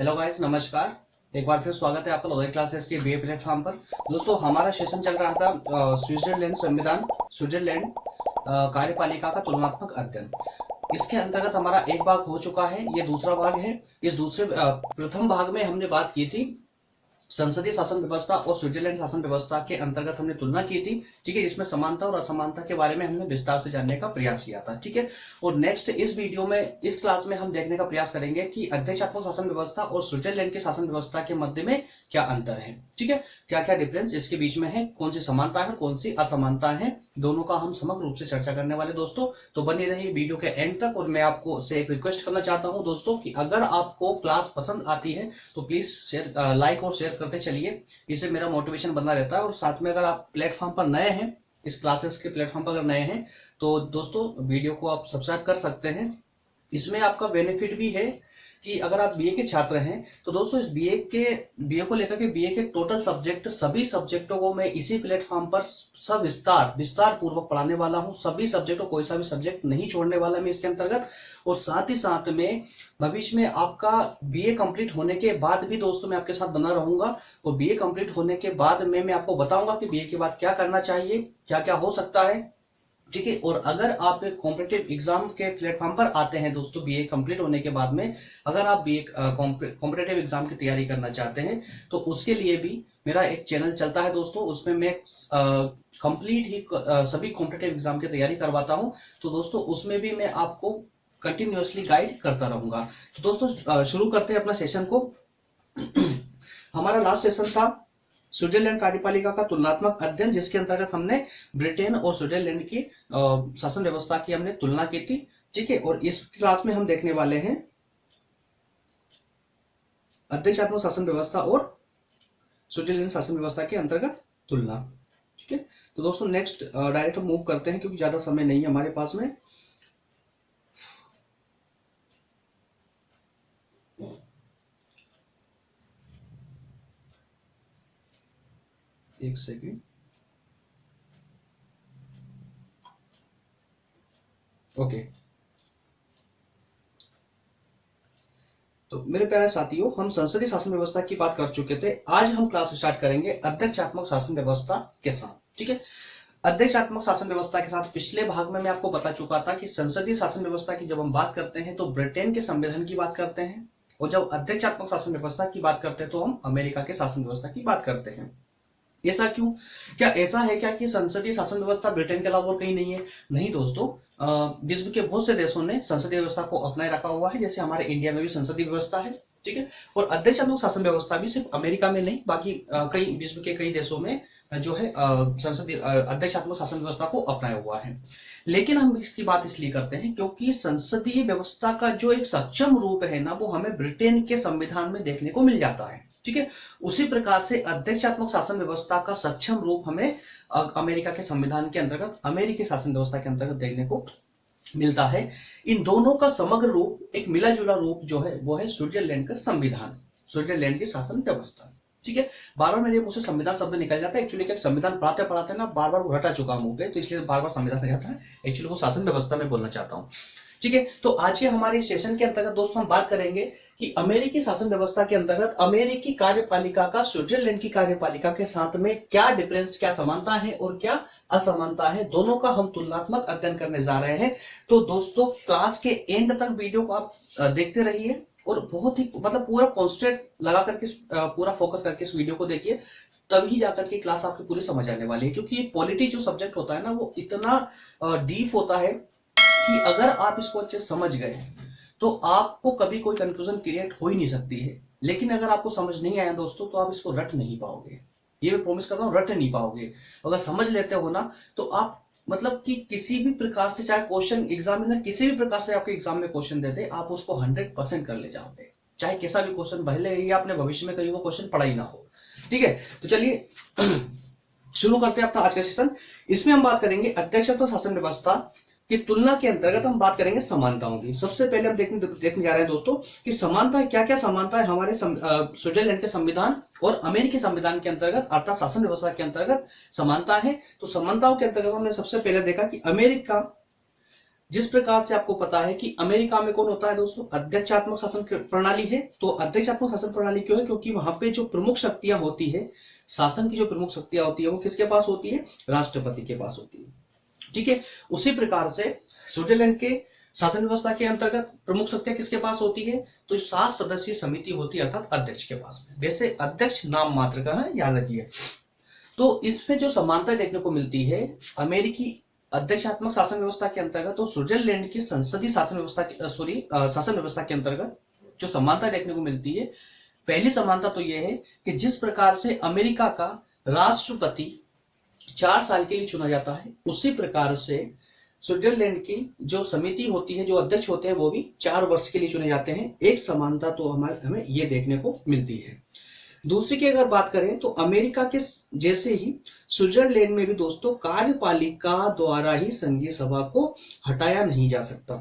Hello guys, नमस्कार। एक बार फिर स्वागत है आपका लोधे क्लासेस के बीए प्लेटफॉर्म पर। दोस्तों, हमारा सेशन चल रहा था स्विट्जरलैंड संविधान, स्विट्जरलैंड कार्यपालिका का तुलनात्मक अध्ययन। इसके अंतर्गत हमारा एक भाग हो चुका है, ये दूसरा भाग है। इस दूसरे प्रथम भाग में हमने बात की थी संसदीय शासन व्यवस्था और स्विट्जरलैंड शासन व्यवस्था के अंतर्गत हमने तुलना की थी, ठीक है, जिसमें समानता और असमानता के बारे में हमने विस्तार से जानने का प्रयास किया था, ठीक है। और नेक्स्ट इस वीडियो में, इस क्लास में हम देखने का प्रयास करेंगे कि अध्यक्षात्मक शासन व्यवस्था और स्विट्जरलैंड के शासन व्यवस्था के मध्य में क्या अंतर है, ठीक है, क्या क्या डिफरेंस इसके बीच में है, कौन सी समानता है, कौन सी असमानता है, दोनों का हम समग्र रूप से चर्चा करने वाले दोस्तों। तो बने रहिए वीडियो के एंड तक। और मैं आपको से एक रिक्वेस्ट करना चाहता हूं दोस्तों कि अगर आपको क्लास पसंद आती है तो प्लीज शेयर, लाइक और शेयर करते चलिए, इससे मेरा मोटिवेशन बना रहता है। और साथ में अगर आप प्लेटफॉर्म पर नए हैं, इस क्लासेस के प्लेटफॉर्म पर अगर नए हैं तो दोस्तों वीडियो को आप सब्सक्राइब कर सकते हैं। इसमें आपका बेनिफिट भी है कि अगर आप बीए के छात्र हैं तो दोस्तों इस बीए को लेकर के बीए के टोटल सब्जेक्ट, सभी सब्जेक्टों को मैं इसी प्लेटफॉर्म पर विस्तार पूर्वक पढ़ाने वाला हूं। सभी सब्जेक्टों, कोई सा भी सब्जेक्ट नहीं छोड़ने वाला मैं इसके अंतर्गत। और साथ ही साथ में भविष्य में आपका बीए कंप्लीट होने के बाद भी दोस्तों मैं आपके साथ बना रहूंगा। और बीए कंप्लीट होने के बाद में मैं आपको बताऊंगा कि बीए के बाद क्या करना चाहिए, क्या क्या हो सकता है, ठीक है। और अगर आप कॉम्पिटिटिव एग्जाम के प्लेटफॉर्म पर आते हैं दोस्तों बीए कंप्लीट होने के बाद में, अगर आप बीए कॉम्पिटिटिव एग्जाम की तैयारी करना चाहते हैं तो उसके लिए भी मेरा एक चैनल चलता है दोस्तों। उसमें मैं कंप्लीट ही सभी कॉम्पिटिटिव एग्जाम की तैयारी करवाता हूं। तो दोस्तों उसमें भी मैं आपको कंटिन्यूअसली गाइड करता रहूंगा। तो दोस्तों शुरू करते हैं अपना सेशन को। हमारा लास्ट सेशन था स्विट्जरलैंड कार्यपालिका का तुलनात्मक अध्ययन, जिसके अंतर्गत हमने ब्रिटेन और स्विट्जरलैंड की शासन व्यवस्था की हमने तुलना की थी, ठीक है। और इस क्लास में हम देखने वाले हैं अध्यक्षात्मक शासन व्यवस्था और स्विट्जरलैंड शासन व्यवस्था के अंतर्गत तुलना, ठीक है। तो दोस्तों नेक्स्ट डायरेक्ट मूव करते हैं क्योंकि ज्यादा समय नहीं है हमारे पास में। एक सेकेंड, ओके। तो मेरे प्यारे साथियों, हम संसदीय शासन व्यवस्था की बात कर चुके थे। आज हम क्लास स्टार्ट करेंगे अध्यक्षात्मक शासन व्यवस्था के साथ, ठीक है। अध्यक्षात्मक शासन व्यवस्था के साथ पिछले भाग में मैं आपको बता चुका था कि संसदीय शासन व्यवस्था की जब हम बात करते हैं तो ब्रिटेन के संविधान की बात करते हैं, और जब अध्यक्षात्मक शासन व्यवस्था की बात करते हैं तो हम अमेरिका के शासन व्यवस्था की बात करते हैं। ऐसा क्यों? क्या ऐसा है क्या कि संसदीय शासन व्यवस्था ब्रिटेन के अलावा और कहीं नहीं है? नहीं दोस्तों, विश्व के बहुत से देशों ने संसदीय व्यवस्था को अपनाए रखा हुआ है, जैसे हमारे इंडिया में भी संसदीय व्यवस्था है, ठीक है। और अध्यक्षात्मक शासन व्यवस्था भी सिर्फ अमेरिका में नहीं, बाकी कई विश्व के कई देशों में जो है संसदीय अध्यक्षात्मक शासन व्यवस्था को अपनाया हुआ है। लेकिन हम इसकी बात इसलिए करते हैं क्योंकि संसदीय व्यवस्था का जो एक सक्षम रूप है ना, वो हमें ब्रिटेन के संविधान में देखने को मिल जाता है, ठीक है। उसी प्रकार से अध्यक्षात्मक शासन व्यवस्था का सक्षम रूप हमें अमेरिका के संविधान के अंतर्गत, अमेरिकी शासन व्यवस्था के अंतर्गत देखने को मिलता है। इन दोनों का समग्र रूप, एक मिला जुला रूप जो है वो है स्विट्जरलैंड का संविधान, स्विट्जरलैंड की शासन व्यवस्था, ठीक है। बार बार मेरे मुंह से संविधान शब्द निकल जाता है, एक्चुअली क्या संविधान पढ़ाते पढ़ाते ना बार बार रटा चुका मुंह पे, तो इसलिए बार बार संविधान जाता है, एक्चुअली वो शासन व्यवस्था में बोलना चाहता हूँ, ठीक है। तो आज के हमारे सेशन के अंतर्गत दोस्तों हम बात करेंगे कि अमेरिकी शासन व्यवस्था के अंतर्गत अमेरिकी कार्यपालिका का स्विट्जरलैंड की कार्यपालिका के साथ में क्या डिफरेंस, क्या समानता है और क्या असमानता है, दोनों का हम तुलनात्मक अध्ययन करने जा रहे हैं। तो दोस्तों क्लास के एंड तक वीडियो को आप देखते रहिए और बहुत ही मतलब पूरा कॉन्सेंट्रेट लगा करके, पूरा फोकस करके इस वीडियो को देखिए, तभी जाकर के क्लास आपकी पूरी समझ आने वाली है। क्योंकि पॉलिटी जो सब्जेक्ट होता है ना, वो इतना डीप होता है कि अगर आप इसको अच्छे समझ गए तो आपको कभी कोई कंफ्यूजन क्रिएट हो ही नहीं सकती है। लेकिन अगर आपको समझ नहीं आया दोस्तों तो आप इसको रट नहीं पाओगे, ये मैं प्रॉमिस करता हूं, रट नहीं पाओगे। अगर समझ लेते हो ना तो आप मतलब कि किसी भी प्रकार से, चाहे क्वेश्चन एग्जामिनर किसी भी प्रकार से आपके एग्जाम में क्वेश्चन देते, आप उसको 100% कर ले जाओगे, चाहे कैसा भी क्वेश्चन, भले ही आपने भविष्य में कहीं वो क्वेश्चन पढ़ा ही ना हो, ठीक है। तो चलिए शुरू करते हैं अपना आज का सेशन। इसमें हम बात करेंगे अध्यक्षात्मक शासन व्यवस्था की तुलना के अंतर्गत हम बात करेंगे समानताओं की। सबसे पहले हम देखने जा रहे हैं दोस्तों कि समानता, क्या क्या समानता है हमारे स्विट्जरलैंड के संविधान और अमेरिकी संविधान के अंतर्गत, अर्थात शासन व्यवस्था के अंतर्गत समानता है। तो समानताओं के अंतर्गत हमने सबसे पहले देखा कि अमेरिका जिस प्रकार से आपको पता है कि अमेरिका में कौन होता है दोस्तों, अध्यक्षात्मक शासन प्रणाली है। तो अध्यक्षात्मक शासन प्रणाली क्यों है, क्योंकि वहां पे जो प्रमुख शक्तियां होती है, शासन की जो प्रमुख शक्तियां होती है वो किसके पास होती है, राष्ट्रपति के पास होती है। ठीक है, उसी प्रकार से स्विट्जरलैंड के शासन व्यवस्था के अंतर्गत प्रमुख शक्तियां किसके पास होती है, तो 7 सदस्यीय समिति होती है अर्थात अध्यक्ष के पास में। वैसे अध्यक्ष नाम मात्र का है, याद रखिए। तो इसमें जो समानता देखने को मिलती है अमेरिकी अध्यक्षात्मक शासन व्यवस्था के अंतर्गत तो स्विट्जरलैंड की संसदीय शासन व्यवस्था शासन व्यवस्था के अंतर्गत जो समानता देखने को मिलती है, पहली समानता तो यह है कि जिस प्रकार से अमेरिका का राष्ट्रपति 4 साल के लिए चुना जाता है, उसी प्रकार से स्विट्जरलैंड की जो समिति होती है, जो अध्यक्ष होते हैं, वो भी 4 वर्ष के लिए चुने जाते हैं। एक समानता तो हमें ये देखने को मिलती है। दूसरी की अगर बात करें तो अमेरिका के जैसे ही स्विट्जरलैंड में भी दोस्तों कार्यपालिका द्वारा ही संघीय सभा को हटाया नहीं जा सकता।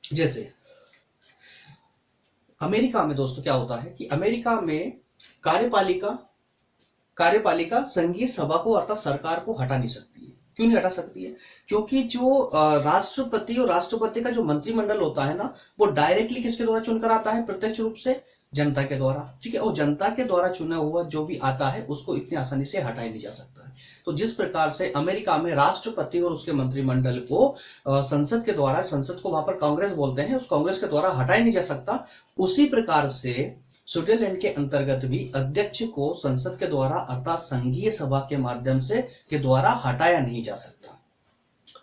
जैसे अमेरिका में दोस्तों क्या होता है कि अमेरिका में कार्यपालिका संघीय सभा को अर्थात सरकार को हटा नहीं सकती है। क्यों नहीं हटा सकती है, क्योंकि जो राष्ट्रपति और राष्ट्रपति का जो मंत्रिमंडल होता है ना, वो डायरेक्टली किसके द्वारा चुनकर आता है, प्रत्यक्ष रूप से जनता के द्वारा। ठीक है, और जनता के द्वारा चुना हुआ जो भी आता है उसको इतनी आसानी से हटाया नहीं जा सकता है। तो जिस प्रकार से अमेरिका में राष्ट्रपति और उसके मंत्रिमंडल को संसद के द्वारा, संसद को वहां पर कांग्रेस बोलते हैं, उस कांग्रेस के द्वारा हटाया नहीं जा सकता, उसी प्रकार से स्विट्जरलैंड के अंतर्गत भी अध्यक्ष को संसद के द्वारा अर्थात संघीय सभा के माध्यम से के द्वारा हटाया नहीं जा सकता।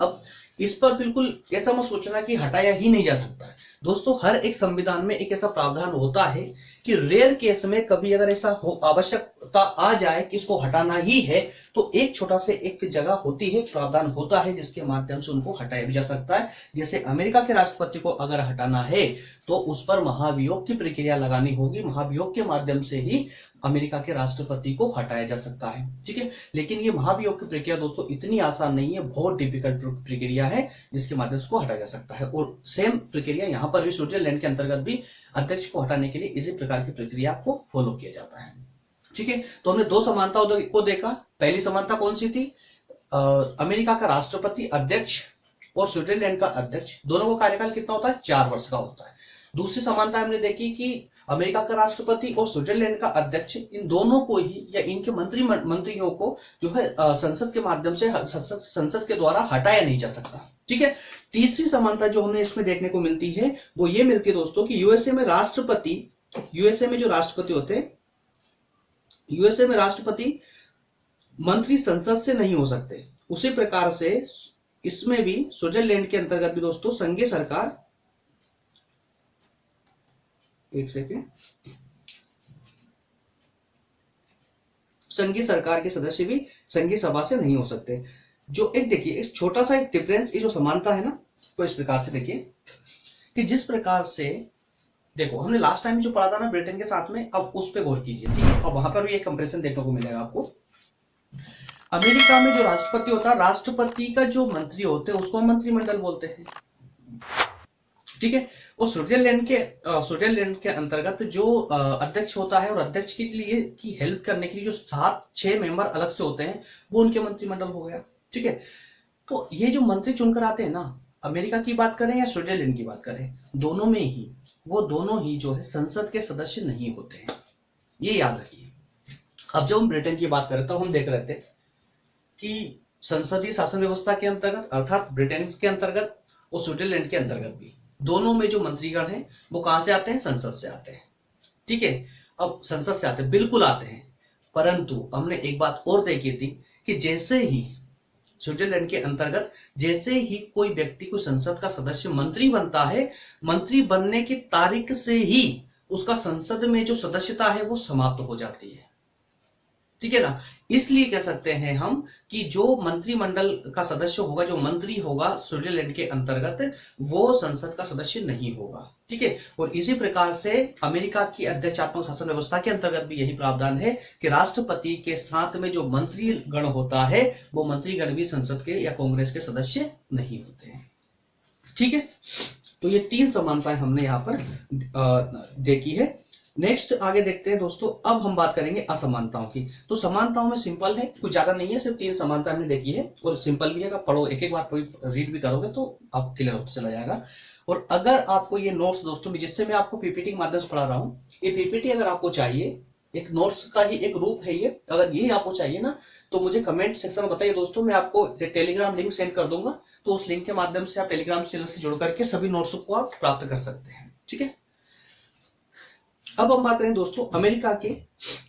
अब इस पर बिल्कुल ऐसा मत सोचना कि हटाया ही नहीं जा सकता है। दोस्तों हर एक संविधान में एक ऐसा प्रावधान होता है कि रेयर केस में कभी अगर ऐसा आवश्यकता आ जाए कि इसको हटाना ही है, तो एक छोटा से एक जगह होती है, प्रावधान होता है जिसके माध्यम से उनको हटाया भी जा सकता है। जैसे अमेरिका के राष्ट्रपति को अगर हटाना है तो उस पर महाभियोग की प्रक्रिया लगानी होगी, महाभियोग के माध्यम से ही अमेरिका के राष्ट्रपति को हटाया जा सकता है। ठीक है, लेकिन ये महाभियोग की प्रक्रिया दोस्तों इतनी आसान नहीं है, बहुत डिफिकल्ट प्रक्रिया है जिसके माध्यम से हटाया जा सकता है। और सेम प्रक्रिया यहाँ पर भी स्विट्जरलैंड के अंतर्गत भी अध्यक्ष को हटाने के लिए इसी प्रकार की प्रक्रिया को फॉलो किया जाता है। ठीक है, तो हमने 2 समानताओं को देखा। पहली समानता कौन सी थी, अमेरिका का राष्ट्रपति अध्यक्ष और स्विट्जरलैंड का अध्यक्ष, दोनों का कार्यकाल कितना होता है, 4 वर्ष का होता है। दूसरी समानता हमने देखी कि अमेरिका का राष्ट्रपति और स्विट्जरलैंड का अध्यक्ष, इन दोनों को ही या इनके मंत्रियों को जो है संसद के माध्यम से संसद के द्वारा हटाया नहीं जा सकता। ठीक है, तीसरी समानता जो हमें इसमें देखने को मिलती है वो ये मिलती है दोस्तों कि यूएसए में जो राष्ट्रपति होते हैं, यूएसए में राष्ट्रपति मंत्री संसद से नहीं हो सकते। उसी प्रकार से इसमें भी स्विट्जरलैंड के अंतर्गत भी दोस्तों संघीय सरकार, एक सेकेंड, संघीय सरकार के सदस्य भी संघीय सभा से नहीं हो सकते। जो एक देखिए एक छोटा सा एक डिफरेंस, ये जो समानता है ना, तो इस प्रकार से देखिए कि जिस प्रकार से देखो हमने लास्ट टाइम जो पढ़ा था ना ब्रिटेन के साथ में, अब उस पर गौर कीजिए। ठीक है, और वहां पर भी एक कंपैरिजन देखने को मिलेगा आपको। अमेरिका में जो राष्ट्रपति होता है, राष्ट्रपति का जो मंत्री होते हैं उसको मंत्रिमंडल बोलते हैं। ठीक है, और स्विट्जरलैंड के अंतर्गत जो अध्यक्ष होता है और अध्यक्ष के लिए की हेल्प करने के लिए जो 7-6 मेंबर अलग से होते हैं, वो उनके मंत्रिमंडल हो गया। ठीक है, तो ये जो मंत्री चुनकर आते हैं ना, अमेरिका की बात करें या स्विट्जरलैंड की बात करें, दोनों में ही वो दोनों ही जो है संसद के सदस्य नहीं होते हैं, ये याद रखिए। अब जब हम ब्रिटेन की बात करें तो हम देख रहे थे कि संसदीय शासन व्यवस्था के अंतर्गत अर्थात ब्रिटेन के अंतर्गत और स्विट्जरलैंड के अंतर्गत भी दोनों में जो मंत्रीगण हैं वो कहां से आते हैं, संसद से आते हैं। ठीक है, अब संसद से आते हैं, बिल्कुल आते हैं, परंतु हमने एक बात और देखी थी कि जैसे ही स्विट्जरलैंड के अंतर्गत जैसे ही कोई व्यक्ति कोई संसद का सदस्य मंत्री बनता है, मंत्री बनने की तारीख से ही उसका संसद में जो सदस्यता है वो समाप्त हो जाती है। ठीक है ना, इसलिए कह सकते हैं हम कि जो मंत्रिमंडल का सदस्य होगा, जो मंत्री होगा स्विट्जरलैंड के अंतर्गत, वो संसद का सदस्य नहीं होगा। ठीक है, और इसी प्रकार से अमेरिका की अध्यक्षात्मक शासन व्यवस्था के अंतर्गत भी यही प्रावधान है कि राष्ट्रपति के साथ में जो मंत्रीगण होता है वो मंत्रीगण भी संसद के या कांग्रेस के सदस्य नहीं होते हैं। ठीक है, तो ये 3 समानताएं हमने यहाँ पर देखी है। नेक्स्ट आगे देखते हैं दोस्तों। अब हम बात करेंगे असमानताओं की। तो समानताओं में सिंपल है, कुछ ज्यादा नहीं है, सिर्फ 3 समानता हमने देखी है और सिंपल भी है। अगर पढ़ो एक एक बार रीड भी करोगे तो आप क्लियर होता चला जाएगा। और अगर आपको ये नोट्स दोस्तों जिससे मैं आपको पीपीटी के माध्यम से पढ़ा रहा हूँ, ये पीपीटी अगर आपको चाहिए, एक नोट्स का ही एक रूप है ये, अगर ये आपको चाहिए ना तो मुझे कमेंट सेक्शन में बताइए दोस्तों, मैं आपको टेलीग्राम लिंक सेंड कर दूंगा। तो उस लिंक के माध्यम से आप टेलीग्राम चैनल से जुड़ करके सभी नोट्स को आप प्राप्त कर सकते हैं। ठीक है, अब हम बात करें दोस्तों अमेरिका के।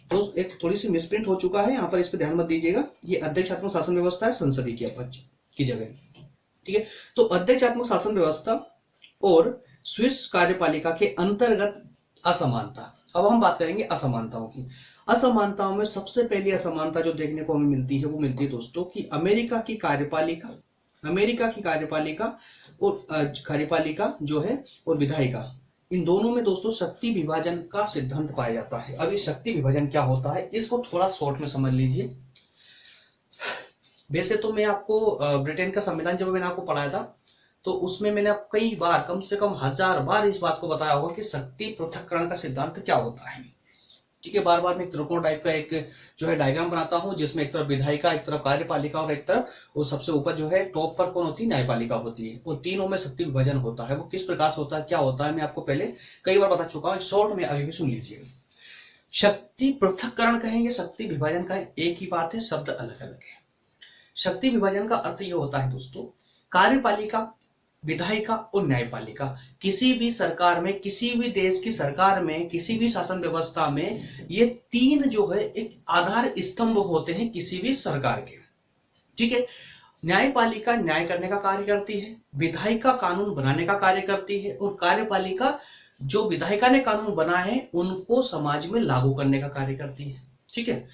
दोस्त एक थोड़ी सी मिसप्रिंट हो चुका है यहाँ पर, इस पर ध्यान मत दीजिएगा। ये अध्यक्षात्मक शासन व्यवस्था है संसदीय की जगह। ठीक है, तो अध्यक्षात्मक शासन व्यवस्था और स्विस कार्यपालिका के अंतर्गत असमानता। अब हम बात करेंगे असमानताओं की। असमानताओं में सबसे पहली असमानता जो देखने को हमें मिलती है वो मिलती है दोस्तों कि अमेरिका की कार्यपालिका और कार्यपालिका जो है और विधायिका, इन दोनों में दोस्तों शक्ति विभाजन का सिद्धांत पाया जाता है। अब ये शक्ति विभाजन क्या होता है इसको थोड़ा शॉर्ट में समझ लीजिए। वैसे तो मैं आपको ब्रिटेन का संविधान जब मैंने आपको पढ़ाया था तो उसमें मैंने कई बार, कम से कम 1000 बार इस बात को बताया होगा कि शक्ति पृथक्करण का सिद्धांत क्या होता है। ठीक है, बार बार मैं त्रिकोण टाइप का एक जो है डायग्राम बनाता हूं, जिसमें एक तरफ विधायिका, एक तरफ कार्यपालिका और एक तरफ वो सबसे ऊपर जो है टॉप पर कौन होती है, न्यायपालिका होती है। और तीनों में शक्ति विभाजन होता है। वो किस प्रकार से होता है, क्या होता है, मैं आपको पहले कई बार बता चुका हूं, शॉर्ट में अभी भी सुन लीजिए। शक्ति पृथक्करण कहेंगे, शक्ति विभाजन का एक ही बात है, शब्द अलग अलग है। शक्ति विभाजन का अर्थ यह होता है दोस्तों, कार्यपालिका, विधायिका और न्यायपालिका किसी भी सरकार में, किसी भी देश की सरकार में, किसी भी शासन व्यवस्था में ये तीन जो है एक आधार स्तंभ होते हैं किसी भी सरकार के। ठीक है, न्यायपालिका न्याय करने का कार्य करती है, विधायिका कानून बनाने का कार्य करती है और कार्यपालिका जो विधायिका ने कानून बनाए हैं उनको समाज में लागू करने का कार्य करती है। ठीक है,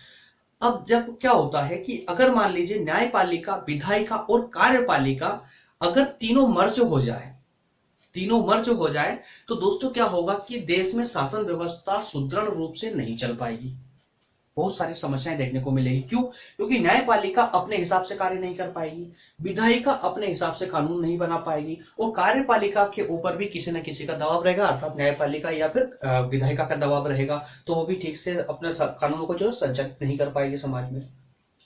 अब जब क्या होता है कि अगर मान लीजिए न्यायपालिका, विधायिका और कार्यपालिका अगर तीनों मर्ज हो जाए तो दोस्तों क्या होगा कि देश में शासन व्यवस्था सुदृढ़ रूप से नहीं चल पाएगी। बहुत सारी समस्याएं देखने को मिलेगी। क्यों? क्योंकि न्यायपालिका अपने हिसाब से कार्य नहीं कर पाएगी, विधायिका अपने हिसाब से कानून नहीं बना पाएगी और कार्यपालिका के ऊपर भी किसी न किसी का दबाव रहेगा, अर्थात न्यायपालिका या फिर विधायिका का दबाव रहेगा, तो वो भी ठीक से अपने कानूनों को जो संचालित नहीं कर पाएगी समाज में।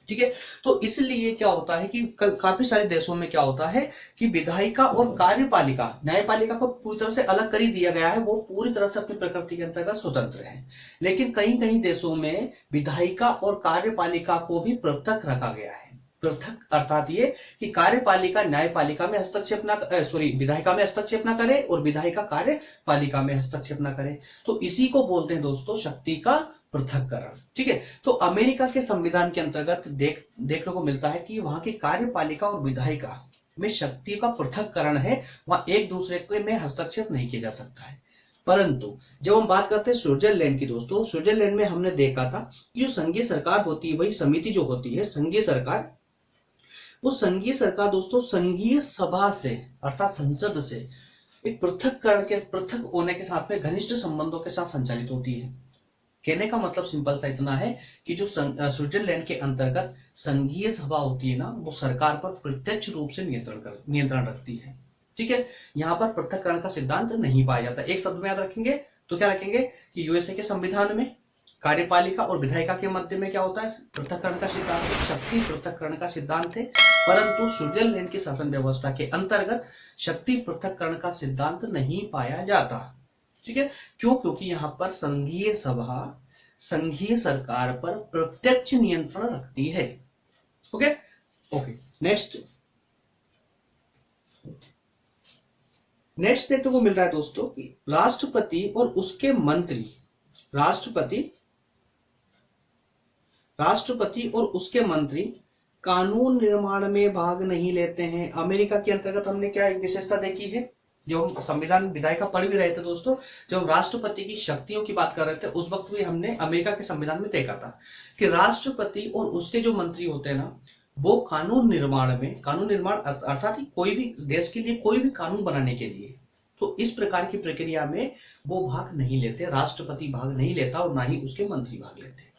ठीक है, तो इसलिए क्या होता है कि काफी सारे देशों में क्या होता है कि विधायिका और कार्यपालिका, न्यायपालिका को पूरी तरह से अलग कर ही दिया गया है, वो पूरी तरह से अपनी प्रकृति के अंतर्गत स्वतंत्र है। लेकिन कई कई देशों में विधायिका और कार्यपालिका को भी पृथक रखा गया है। पृथक अर्थात ये कि कार्यपालिका न्यायपालिका में हस्तक्षेप ना, विधायिका में हस्तक्षेप ना करे और विधायिका कार्यपालिका में हस्तक्षेप ना करे। तो इसी को बोलते हैं दोस्तों शक्ति का पृथक्करण। ठीक है, तो अमेरिका के संविधान के अंतर्गत देखने को मिलता है कि वहां की कार्यपालिका और विधायिका में शक्ति का पृथक्करण है, वहां एक दूसरे के में हस्तक्षेप नहीं किया जा सकता है। परंतु जब हम बात करते हैं स्विट्जरलैंड की दोस्तों, स्विट्जरलैंड में हमने देखा था कि जो संघीय सरकार होती है, वही समिति जो होती है संघीय सरकार, वो संघीय सरकार दोस्तों संघीय सभा से अर्थात संसद से एक पृथक होने के साथ में घनिष्ठ संबंधों के साथ संचालित होती है। कहने का मतलब सिंपल सा इतना है कि जो स्विट्जरलैंड के अंतर्गत संघीय सभा होती है ना, वो सरकार पर प्रत्यक्ष रूप से नियंत्रण रखती है। ठीक है, यहाँ पर पृथक्करण का सिद्धांत नहीं पाया जाता। एक शब्द में याद रखेंगे तो क्या रखेंगे कि यूएसए के संविधान में कार्यपालिका और विधायिका के मध्य में क्या होता है, पृथक्करण का सिद्धांत, शक्ति पृथक्करण का सिद्धांत है। परंतु स्विट्जरलैंड की शासन व्यवस्था के अंतर्गत शक्ति पृथक्करण का सिद्धांत नहीं पाया जाता। ठीक है, क्यों? क्योंकि यहाँ पर संघीय सभा संघीय सरकार पर प्रत्यक्ष नियंत्रण रखती है। ओके, नेक्स्ट देखने को मिल रहा है दोस्तों कि राष्ट्रपति और उसके मंत्री, राष्ट्रपति और उसके मंत्री कानून निर्माण में भाग नहीं लेते हैं। अमेरिका के अंतर्गत हमने क्या एक विशेषता देखी है, जब हम संविधान विधायी का पढ़ भी रहे थे दोस्तों, जब हम राष्ट्रपति की शक्तियों की बात कर रहे थे उस वक्त भी हमने अमेरिका के संविधान में देखा था कि राष्ट्रपति और उसके जो मंत्री होते हैं ना, वो कानून निर्माण अर्थात कोई भी देश के लिए कोई भी कानून बनाने के लिए, तो इस प्रकार की प्रक्रिया में वो भाग नहीं लेते, राष्ट्रपति भाग नहीं लेता और ना ही उसके मंत्री भाग लेते।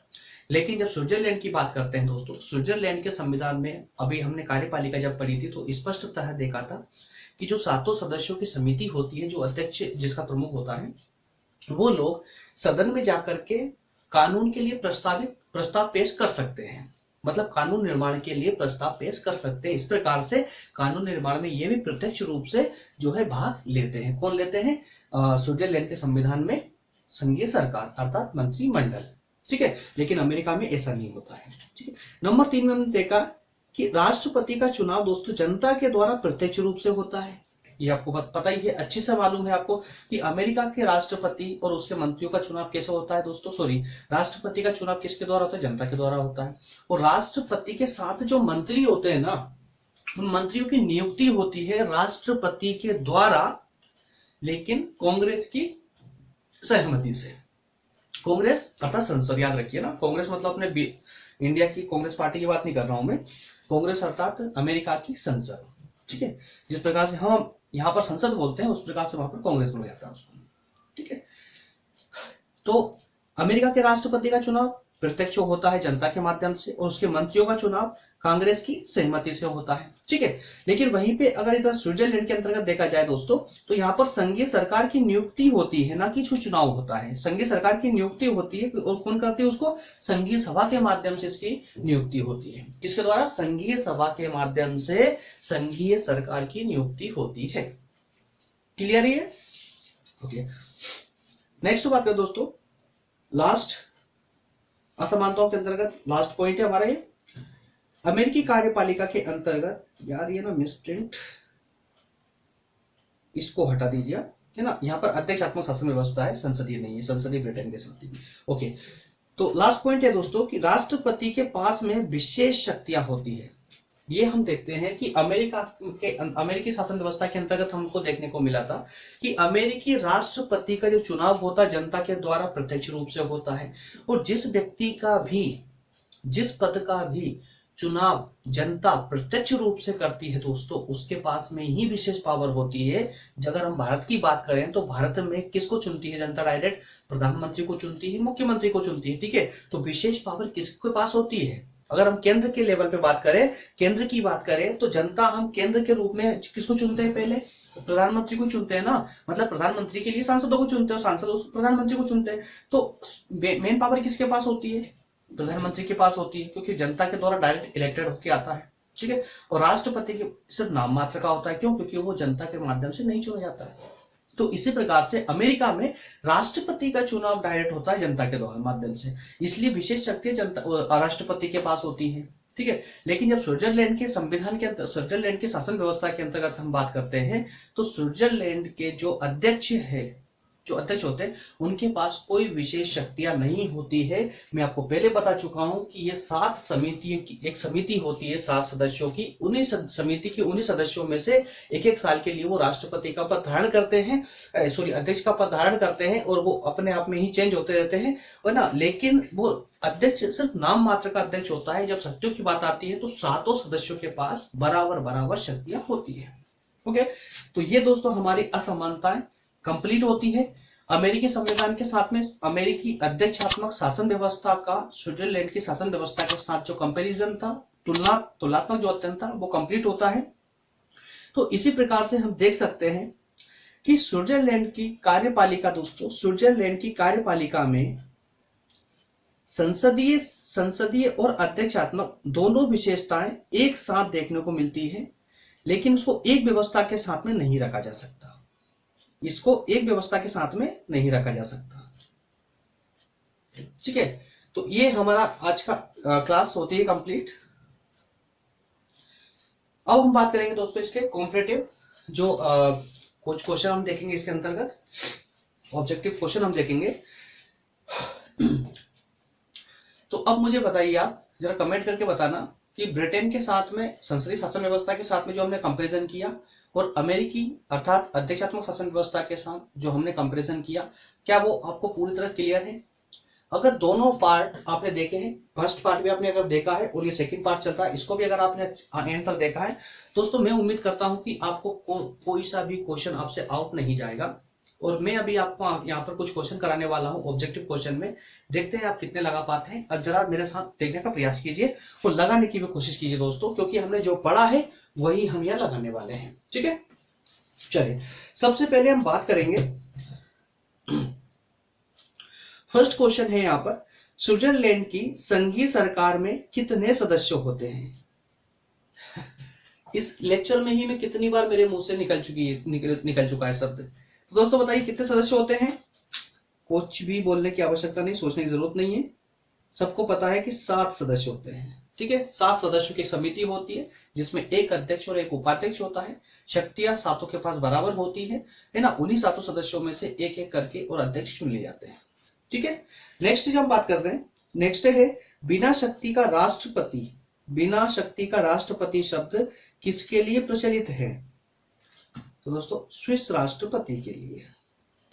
लेकिन जब स्विट्जरलैंड की बात करते हैं दोस्तों, स्विट्जरलैंड के संविधान में अभी हमने कार्यपालिका जब पढ़ी थी तो स्पष्टतः देखा था कि जो 7 सदस्यों की समिति होती है, जो अध्यक्ष जिसका प्रमुख होता है, वो लोग सदन में जाकर के कानून के लिए प्रस्ताव पेश कर सकते हैं, मतलब कानून निर्माण के लिए प्रस्ताव पेश कर सकते हैं। इस प्रकार से कानून निर्माण में ये भी प्रत्यक्ष रूप से जो है भाग लेते हैं। कौन लेते हैं? स्विट्जरलैंड के संविधान में संघीय सरकार अर्थात मंत्रिमंडल, ठीक है। लेकिन अमेरिका में ऐसा नहीं होता है, ठीक है। नंबर 3 में हमने देखा कि राष्ट्रपति का चुनाव दोस्तों जनता के द्वारा प्रत्यक्ष रूप से होता है। ये आपको पता ही है, अच्छे से मालूम है आपको कि अमेरिका के राष्ट्रपति और उसके मंत्रियों का चुनाव कैसे होता है दोस्तों। राष्ट्रपति का चुनाव किसके द्वारा होता है? जनता के द्वारा होता है। और राष्ट्रपति के साथ जो मंत्री होते हैं ना, उन मंत्रियों की नियुक्ति होती है राष्ट्रपति के द्वारा, लेकिन कांग्रेस की सहमति से। कांग्रेस अर्थात संसद, याद रखिए ना, कांग्रेस मतलब अपने इंडिया की कांग्रेस पार्टी की बात नहीं कर रहा हूं मैं, कांग्रेस अर्थात अमेरिका की संसद, ठीक है। जिस प्रकार से हम यहाँ पर संसद बोलते हैं उस प्रकार से वहां पर कांग्रेस बोला जाता है उसको, ठीक है। तो अमेरिका के राष्ट्रपति का चुनाव प्रत्यक्ष होता है जनता के माध्यम से, और उसके मंत्रियों का चुनाव कांग्रेस की सहमति से होता है, ठीक है। लेकिन वहीं पे अगर इधर स्विट्जरलैंड के अंतर्गत देखा जाए दोस्तों, तो यहाँ पर संघीय सरकार की नियुक्ति होती है, ना कि चुनाव होता है। संघीय सरकार की नियुक्ति होती है, और कौन करती है उसको? संघीय सभा के माध्यम से इसकी नियुक्ति होती है। किसके द्वारा? संघीय सभा के माध्यम से संघीय सरकार की नियुक्ति होती है। क्लियर है? ओके, नेक्स्ट बात करें दोस्तों, लास्ट असमानताओं के अंतर्गत लास्ट पॉइंट है हमारा ये, अमेरिकी कार्यपालिका के अंतर्गत, यार ये ना मिसप्रिंट, इसको हटा दीजिए, है ना। यहाँ पर अध्यक्षात्मक शासन व्यवस्था है, संसदीय नहीं है, संसदीय ब्रिटेन के साथ। ओके, तो लास्ट पॉइंट है दोस्तों कि राष्ट्रपति के पास में विशेष शक्तियां होती है। ये हम देखते हैं कि अमेरिकी शासन व्यवस्था के अंतर्गत हमको देखने को मिला था कि अमेरिकी राष्ट्रपति का जो चुनाव होता है जनता के द्वारा प्रत्यक्ष रूप से होता है, और जिस व्यक्ति का भी, जिस पद का भी चुनाव जनता प्रत्यक्ष रूप से करती है दोस्तों, उसके पास में ही विशेष पावर होती है। अगर हम भारत की बात करें तो भारत में किसको चुनती है जनता? डायरेक्ट प्रधानमंत्री को चुनती है, मुख्यमंत्री को चुनती है, ठीक है। तो विशेष पावर किसके पास होती है? अगर हम केंद्र के लेवल पे बात करें, केंद्र की बात करें, तो जनता हम केंद्र के रूप में किसको चुनते हैं? पहले प्रधानमंत्री को चुनते हैं ना, मतलब प्रधानमंत्री के लिए सांसदों को चुनते हैं, सांसद प्रधानमंत्री को चुनते हैं। तो मेन पावर किसके पास होती है? प्रधानमंत्री के पास होती है, क्योंकि जनता के द्वारा डायरेक्ट इलेक्टेड होकर आता है, ठीक है। और राष्ट्रपति के सिर्फ नाम मात्र का होता है, क्यों? क्योंकि वो जनता के माध्यम से नहीं चुना जाता है। तो इसी प्रकार से अमेरिका में राष्ट्रपति का चुनाव डायरेक्ट होता है जनता के द्वारा माध्यम से, इसलिए विशेष शक्ति जनता राष्ट्रपति के पास होती है, ठीक है। लेकिन जब स्विट्जरलैंड के संविधान के अंतर्गत, स्विट्जरलैंड की शासन व्यवस्था के अंतर्गत हम बात करते हैं, तो स्विट्जरलैंड के जो अध्यक्ष होते हैं उनके पास कोई विशेष शक्तियां नहीं होती है। मैं आपको पहले बता चुका हूं कि ये 7 समितियों की एक समिति होती है, 7 सदस्यों की। उन्हीं समिति के 19 सदस्यों में से एक साल के लिए वो राष्ट्रपति का पद धारण करते हैं, अध्यक्ष का पद धारण करते हैं, और वो अपने आप में ही चेंज होते रहते हैं, है ना। लेकिन वो अध्यक्ष सिर्फ नाम मात्र का अध्यक्ष होता है। जब शक्तियों की बात आती है तो 7 सदस्यों के पास बराबर शक्तियां होती है। ओके, तो ये दोस्तों हमारी असमानताएं कंप्लीट होती है। अमेरिकी संविधान के साथ में अमेरिकी अध्यक्षात्मक शासन व्यवस्था का स्विट्जरलैंड की शासन व्यवस्था के साथ जो कंपैरिजन था, तुलनात्मक जो अध्ययन था, वो कंप्लीट होता है। तो इसी प्रकार से हम देख सकते हैं कि स्विट्जरलैंड की कार्यपालिका दोस्तों, स्विट्जरलैंड की कार्यपालिका में संसदीय और अध्यक्षात्मक दोनों विशेषताएं एक साथ देखने को मिलती है, लेकिन उसको एक व्यवस्था के साथ में नहीं रखा जा सकता। इसको एक व्यवस्था के साथ में नहीं रखा जा सकता, ठीक है। तो ये हमारा आज का क्लास होती है कंप्लीट। अब हम बात करेंगे दोस्तों इसके कॉम्परेटिव, जो कुछ क्वेश्चन हम देखेंगे इसके अंतर्गत, ऑब्जेक्टिव क्वेश्चन हम देखेंगे। तो अब मुझे बताइए, आप जरा कमेंट करके बताना कि ब्रिटेन के साथ में संसदीय शासन व्यवस्था के साथ में जो हमने कंपैरिजन किया, और अमेरिकी अर्थात अध्यक्षात्मक शासन व्यवस्था के साथ जो हमने कंपैरिजन किया, क्या वो आपको पूरी तरह क्लियर है? अगर दोनों पार्ट आपने देखे हैं, फर्स्ट पार्ट भी आपने अगर देखा है और ये सेकंड पार्ट चल रहा है, इसको भी अगर आपने एंड तक देखा है दोस्तों, मैं उम्मीद करता हूं कि आपको कोई सा भी क्वेश्चन आपसे आउट नहीं जाएगा। और मैं अभी आपको यहाँ पर कुछ क्वेश्चन कराने वाला हूँ ऑब्जेक्टिव क्वेश्चन में, देखते हैं आप कितने लगा पाते हैं। अब जरा मेरे साथ देखने का प्रयास कीजिए और लगाने की भी कोशिश कीजिए दोस्तों, क्योंकि हमने जो पढ़ा है वही हम यहाँ लगाने वाले हैं, ठीक है। चलिए, सबसे पहले हम बात करेंगे फर्स्ट क्वेश्चन है यहाँ पर, स्विट्जरलैंड की संघीय सरकार में कितने सदस्य होते हैं? इस लेक्चर में ही मैं कितनी बार मेरे मुंह से निकल चुका है शब्द। तो दोस्तों बताइए कितने सदस्य होते हैं? कुछ भी बोलने की आवश्यकता नहीं, सोचने की जरूरत नहीं है, सबको पता है कि 7 सदस्य होते हैं। ठीक है, 7 सदस्यों की समिति होती है जिसमें एक अध्यक्ष और एक उपाध्यक्ष होता है। शक्तियां सातों के पास बराबर होती है ना। उन्हीं 7 सदस्यों में से एक एक करके और अध्यक्ष चुन लिए जाते हैं। ठीक है, नेक्स्ट जो हम बात कर रहे हैं, नेक्स्ट है बिना शक्ति का राष्ट्रपति। बिना शक्ति का राष्ट्रपति शब्द किसके लिए प्रचलित है? तो दोस्तों स्विस राष्ट्रपति के लिए।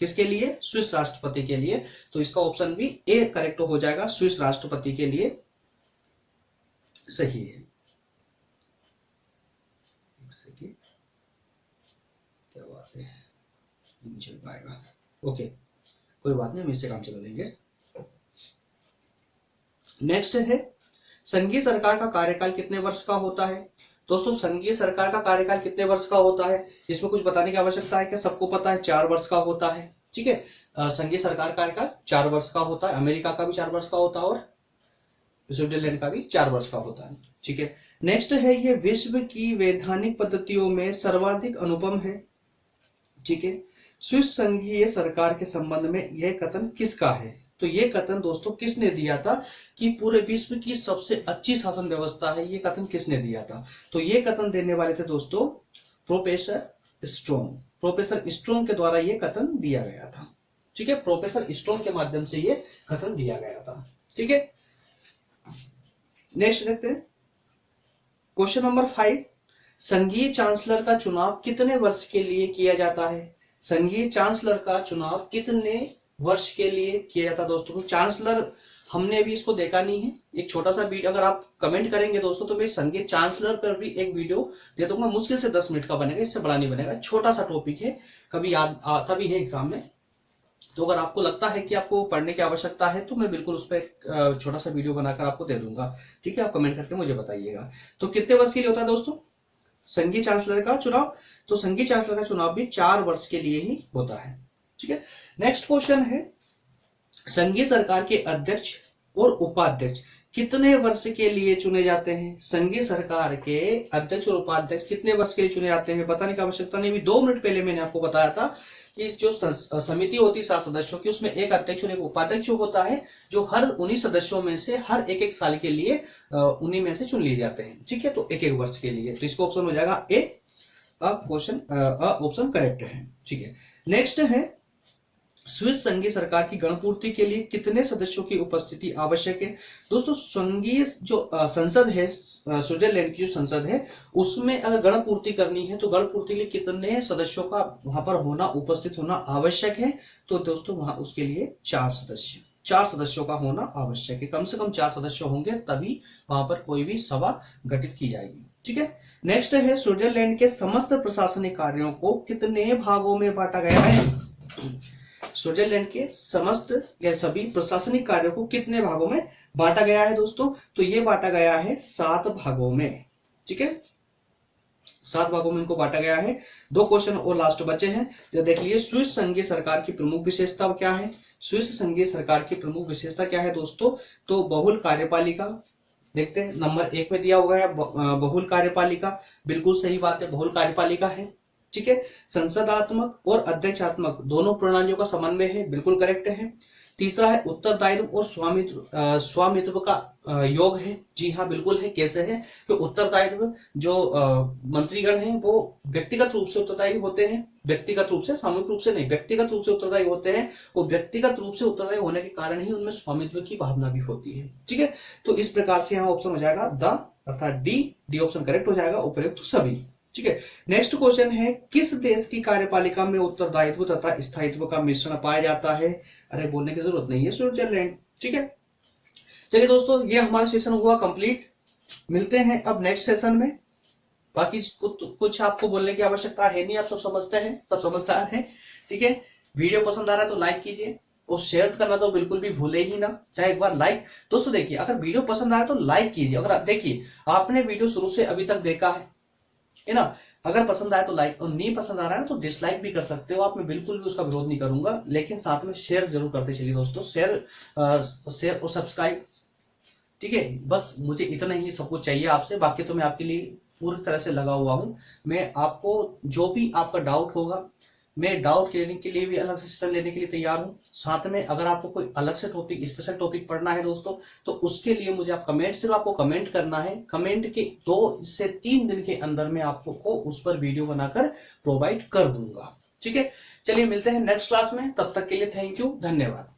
किसके लिए? स्विस राष्ट्रपति के लिए। तो इसका ऑप्शन भी ए करेक्ट हो जाएगा, स्विस राष्ट्रपति के लिए सही है। क्या बात है, नहीं चल पाएगा, ओके कोई बात नहीं, हम इससे काम चला लेंगे। नेक्स्ट है संघीय सरकार का कार्यकाल कितने वर्ष का होता है? दोस्तों संघीय सरकार का कार्यकाल कितने वर्ष का होता है? इसमें कुछ बताने की आवश्यकता है क्या? सबको पता है 4 वर्ष का होता है। ठीक है, संघीय सरकार कार्यकाल 4 वर्ष का होता है। अमेरिका का भी 4 वर्ष का होता है और स्विट्जरलैंड का भी 4 वर्ष का होता है। ठीक है, नेक्स्ट है ये विश्व की वैधानिक पद्धतियों में सर्वाधिक अनुपम है। ठीक है, स्विस संघीय सरकार के संबंध में यह कथन किसका है? तो ये कथन दोस्तों किसने दिया था कि पूरे विश्व की सबसे अच्छी शासन व्यवस्था है? ये कथन किसने दिया था? तो ये कथन देने वाले थे दोस्तों प्रोफेसर स्ट्रोम। प्रोफेसर स्ट्रोम के द्वारा ये कथन दिया गया था। ठीक है, प्रोफेसर स्ट्रोम के माध्यम से ये कथन दिया गया था। ठीक है, नेक्स्ट देखते हैं क्वेश्चन नंबर 5, संघीय चांसलर का चुनाव कितने वर्ष के लिए किया जाता है? संघीय चांसलर का चुनाव कितने वर्ष के लिए किया जाता है दोस्तों? तो चांसलर हमने अभी इसको देखा नहीं है, एक छोटा सा वीडियो अगर आप कमेंट करेंगे दोस्तों तो मैं संघीय चांसलर पर भी एक वीडियो दे दूंगा, मुश्किल से 10 मिनट का बनेगा, इससे बड़ा नहीं बनेगा, छोटा सा टॉपिक है, कभी याद आता भी है एग्जाम में। तो अगर आपको लगता है कि आपको पढ़ने की आवश्यकता है तो मैं बिल्कुल उस पर छोटा सा वीडियो बनाकर आपको दे दूंगा। ठीक है, आप कमेंट करके मुझे बताइएगा। तो कितने वर्ष के लिए होता है दोस्तों संघीय चांसलर का चुनाव? तो संघीय चांसलर का चुनाव भी 4 वर्ष के लिए ही होता है। ठीक है, नेक्स्ट क्वेश्चन है संघीय सरकार के अध्यक्ष और उपाध्यक्ष कितने वर्ष के लिए चुने जाते हैं? संघीय सरकार के अध्यक्ष और उपाध्यक्ष कितने वर्ष के लिए चुने जाते हैं? बताने की आवश्यकता नहीं, भी 2 मिनट पहले मैंने आपको बताया था कि जो समिति होती है 7 सदस्यों की, उसमें एक अध्यक्ष और एक उपाध्यक्ष होता है जो हर उन्हीं सदस्यों में से हर एक साल के लिए उन्हीं में से चुन लिए जाते हैं। ठीक है, तो एक वर्ष के लिए। तो इसका ऑप्शन हो जाएगा ए, ऑप्शन करेक्ट है। ठीक है, नेक्स्ट है स्विस संघीय सरकार की गणपूर्ति के लिए कितने सदस्यों की उपस्थिति आवश्यक है? दोस्तों संघीय जो संसद है, स्विट्जरलैंड की जो संसद है, उसमें अगर गणपूर्ति करनी है तो गणपूर्ति के लिए कितने सदस्यों का वहां पर होना, उपस्थित होना आवश्यक है? तो दोस्तों वहां उसके लिए 4 सदस्यों का होना आवश्यक है। कम से कम 4 सदस्य होंगे तभी वहां पर कोई भी सभा गठित की जाएगी। ठीक है, नेक्स्ट है स्विट्जरलैंड के समस्त प्रशासनिक कार्यों को कितने भागों में बांटा गया है? स्विट्जरलैंड के समस्त या सभी प्रशासनिक कार्यों को कितने भागों में बांटा गया है दोस्तों? तो ये बांटा गया है 7 भागों में। ठीक है, 7 भागों में इनको बांटा गया है। 2 क्वेश्चन और लास्ट बचे हैं, जो देख लीजिए। स्विस संघीय सरकार की प्रमुख विशेषता क्या है? स्विस संघीय सरकार की प्रमुख विशेषता क्या है दोस्तों? तो बहुल कार्यपालिका। देखते हैं, नंबर 1 में दिया हुआ है बहुल कार्यपालिका, बिल्कुल सही बात है, बहुल कार्यपालिका है। ठीक है, संसदात्मक और अध्यक्षात्मक दोनों प्रणालियों का समन्वय है, बिल्कुल करेक्ट है। तीसरा है उत्तरदायित्व और स्वामित्व का योग है। जी हाँ बिल्कुल है। कैसे है कि उत्तरदायित्व जो मंत्रीगण हैं वो व्यक्तिगत रूप से उत्तरदायी होते हैं, व्यक्तिगत रूप से, सामूहिक रूप से नहीं, व्यक्तिगत रूप से उत्तरदायी होते हैं, और व्यक्तिगत रूप से उत्तरदायी होने के कारण ही उनमें स्वामित्व की भावना भी होती है। ठीक है, तो इस प्रकार से यहाँ ऑप्शन हो जाएगा द, अर्थात डी ऑप्शन करेक्ट हो जाएगा, उपयुक्त सभी। ठीक है, नेक्स्ट क्वेश्चन है किस देश की कार्यपालिका में उत्तरदायित्व तथा स्थायित्व का मिश्रण पाया जाता है? अरे बोलने की जरूरत नहीं है, स्विट्जरलैंड। ठीक है, चलिए दोस्तों ये हमारा सेशन हुआ कंप्लीट। मिलते हैं अब नेक्स्ट सेशन में। बाकी कुछ आपको बोलने की आवश्यकता है नहीं, आप सब समझते हैं, सब समझदार हैं। ठीक है, वीडियो पसंद आ रहा है तो लाइक कीजिए और शेयर करना तो बिल्कुल भी भूले ही ना, चाहे एक बार लाइक। दोस्तों देखिए, अगर वीडियो पसंद आ रहा है तो लाइक कीजिए। अगर देखिए आपने वीडियो शुरू से अभी तक देखा है ना, अगर पसंद आए तो लाइक, और नहीं पसंद आ रहा है तो डिसलाइक भी कर सकते हो आप, मैं बिल्कुल भी उसका विरोध नहीं करूंगा, लेकिन साथ में शेयर जरूर करते चलिए दोस्तों, शेयर और सब्सक्राइब। ठीक है, बस मुझे इतना ही सब कुछ चाहिए आपसे, बाकी तो मैं आपके लिए पूरी तरह से लगा हुआ हूं। मैं आपको जो भी आपका डाउट होगा, मैं डाउट लेने के लिए भी अलग से सेशन लेने के लिए तैयार हूं। साथ में अगर आपको कोई अलग से टॉपिक, स्पेशल टॉपिक पढ़ना है दोस्तों, तो उसके लिए मुझे आप कमेंट, सिर्फ आपको कमेंट करना है। कमेंट के 2 से 3 दिन के अंदर में आपको उस पर वीडियो बनाकर प्रोवाइड कर दूंगा। ठीक है, चलिए मिलते हैं नेक्स्ट क्लास में, तब तक के लिए थैंक यू, धन्यवाद।